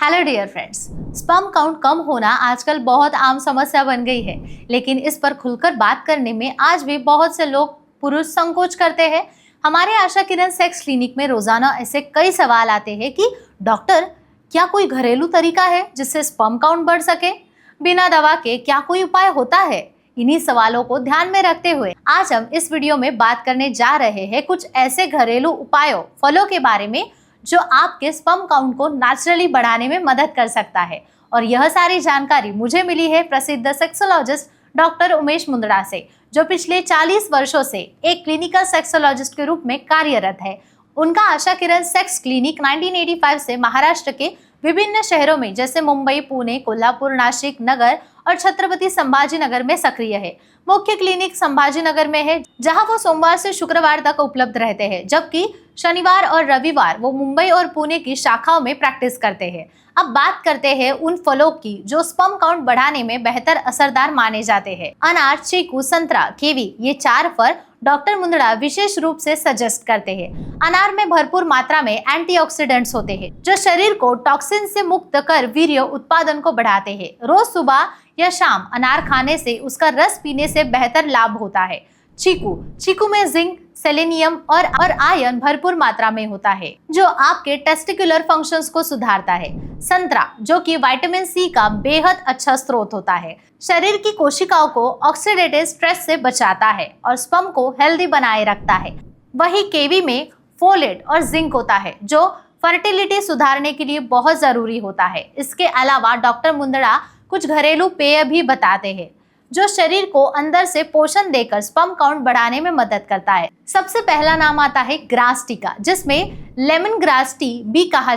Hello dear friends, sperm count कम होना आजकल बहुत आम समस्या बन गई है, लेकिन इस पर खुलकर बात करने में आज भी बहुत से लोग पुरुष संकोच करते हैं। हमारे आशा किरण सेक्स क्लिनिक में रोजाना ऐसे कई सवाल आते हैं कि डॉक्टर, क्या कोई घरेलू तरीका है जिससे स्पर्म काउंट बढ़ सके? बिना दवा के क्या कोई उपाय होता है? इन्हीं सवालों को ध्यान में रखते हुए आज हम इस वीडियो में बात करने जा रहे हैं कुछ ऐसे घरेलू उपायों, फलों के बारे में जो आपके स्पर्म काउंट को नेचुरली बढ़ाने में मदद कर सकता है। और यह सारी जानकारी मुझे मिली है प्रसिद्ध सेक्सोलॉजिस्ट डॉक्टर उमेश मुंदड़ा से, जो पिछले 40 वर्षों से एक क्लिनिकल सेक्सोलॉजिस्ट के रूप में कार्यरत है। उनका आशा किरण सेक्स क्लिनिक 1985 से महाराष्ट्र के विभिन्न शहरों में जैसे मुंबई, पुणे, कोल्हापुर, नासिक, नगर और छत्रपति संभाजी नगर में सक्रिय है। मुख्य क्लिनिक संभाजी नगर में है, जहां वो सोमवार से शुक्रवार तक उपलब्ध रहते हैं, जबकि शनिवार और रविवार वो मुंबई और पुणे की शाखाओं में प्रैक्टिस करते हैं। अब बात करते हैं उन फलों की जो स्पर्म काउंट बढ़ाने में बेहतर असरदार माने जाते हैं। अनार, चीकू, संतरा, कीवी, ये 4 फल डॉक्टर मुंदड़ा विशेष रूप से सजेस्ट करते हैं। अनार में भरपूर मात्रा में एंटीऑक्सीडेंट्स होते हैं जो शरीर को टॉक्सिन से मुक्त कर वीर्य उत्पादन को बढ़ाते हैं। रोज सुबह या शाम अनार खाने से, उसका रस पीने से बेहतर लाभ होता है। चीकू में जिंक, सेलेनियम और आयरन भरपूर मात्रा में होता है जो आपके टेस्टिकुलर फंक्शंस को सुधारता है। संतरा, जो कि विटामिन सी का बेहद अच्छा स्रोत होता है, शरीर की कोशिकाओं को ऑक्सीडेटिव स्ट्रेस से बचाता है और स्पर्म को हेल्दी बनाए रखता है। वही कीवी में फोलेट और जिंक होता है जो फर्टिलिटी सुधारने के लिए बहुत जरूरी होता है। इसके अलावा डॉक्टर मुंदड़ा कुछ घरेलू पेय भी बताते हैं जो शरीर को अंदर से पोषण देकर स्पर्म काउंट बढ़ाने में मदद करता है। सबसे पहला नाम आता है ग्रास टी का, जिसमें लेमन ग्रास टी भी कहा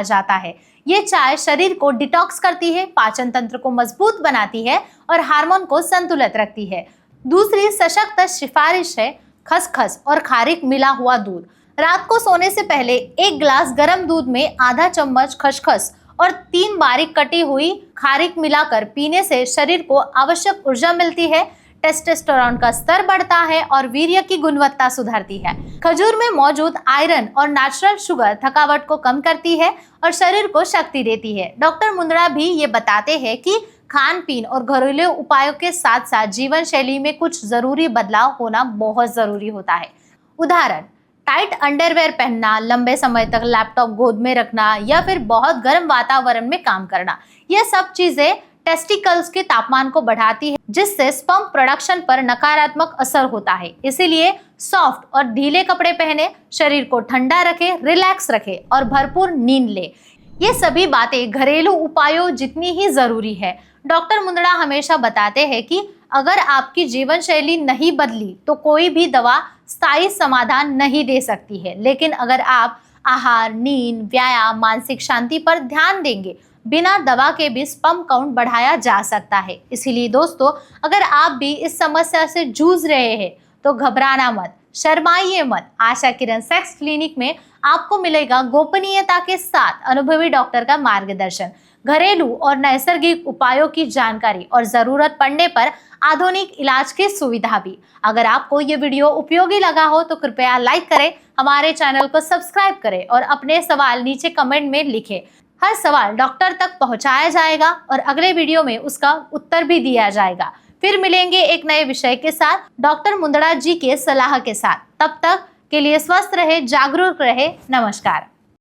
जाता है। ये चाय शरीर को डिटॉक्स करती है, पाचन तंत्र को मजबूत बनाती है और हार्मोन को संतुलित रखती है। दूसरी सशक्त सिफारिश है खसखस और खारिक मिला हुआ दूध। रात को सोने से पहले 1 गिलास गर्म दूध में आधा चम्मच खसखस और 3 बारीक कटी हुई खारिक मिलाकर पीने से शरीर को आवश्यक ऊर्जा मिलती है, टेस्टोस्टेरोन का स्तर बढ़ता है और वीर्य की गुणवत्ता सुधरती है। खजूर में मौजूद आयरन और नेचुरल शुगर थकावट को कम करती है और शरीर को शक्ति देती है। डॉक्टर मुंदड़ा भी ये बताते हैं कि खान पीन और घरेलू उपायों के साथ साथ जीवन शैली में कुछ जरूरी बदलाव होना बहुत जरूरी होता है। उदाहरण, टाइट अंडरवेयर पहनना, लंबे समय तक लैपटॉप गोद में रखना या फिर बहुत गर्म वातावरण में काम करना, यह सब चीजें टेस्टिकल्स के तापमान को बढ़ाती है, जिससे स्पर्म प्रोडक्शन पर नकारात्मक असर होता है। इसीलिए सॉफ्ट और ढीले कपड़े पहने, शरीर को ठंडा रखे, रिलैक्स रखे और भरपूर नींद ले। ये सभी बातें घरेलू उपायों जितनी ही जरूरी है। डॉक्टर मुंदड़ा हमेशा बताते हैं कि अगर आपकी जीवन शैली नहीं बदली तो कोई भी दवा स्थायी समाधान नहीं दे सकती है, लेकिन अगर आप आहार, नींद, व्यायाम, मानसिक शांति पर ध्यान देंगे, बिना दवा के भी स्पर्म काउंट बढ़ाया जा सकता है। इसीलिए दोस्तों, अगर आप भी इस समस्या से जूझ रहे हैं तो घबराना मत, शर्माइए मत। आशा किरण सेक्स क्लिनिक में आपको मिलेगा गोपनीयता के साथ अनुभवी डॉक्टर का मार्गदर्शन, घरेलू और नैसर्गिक उपायों की जानकारी और जरूरत पड़ने पर आधुनिक इलाज की सुविधा भी। अगर आपको ये वीडियो उपयोगी लगा हो तो कृपया लाइक करें, हमारे चैनल को सब्सक्राइब करें और अपने सवाल नीचे कमेंट में लिखें। हर सवाल डॉक्टर तक पहुंचाया जाएगा और अगले वीडियो में उसका उत्तर भी दिया जाएगा। फिर मिलेंगे एक नए विषय के साथ, डॉक्टर मुंदड़ा जी के सलाह के साथ। तब तक के लिए स्वस्थ रहे, जागरूक रहे। नमस्कार।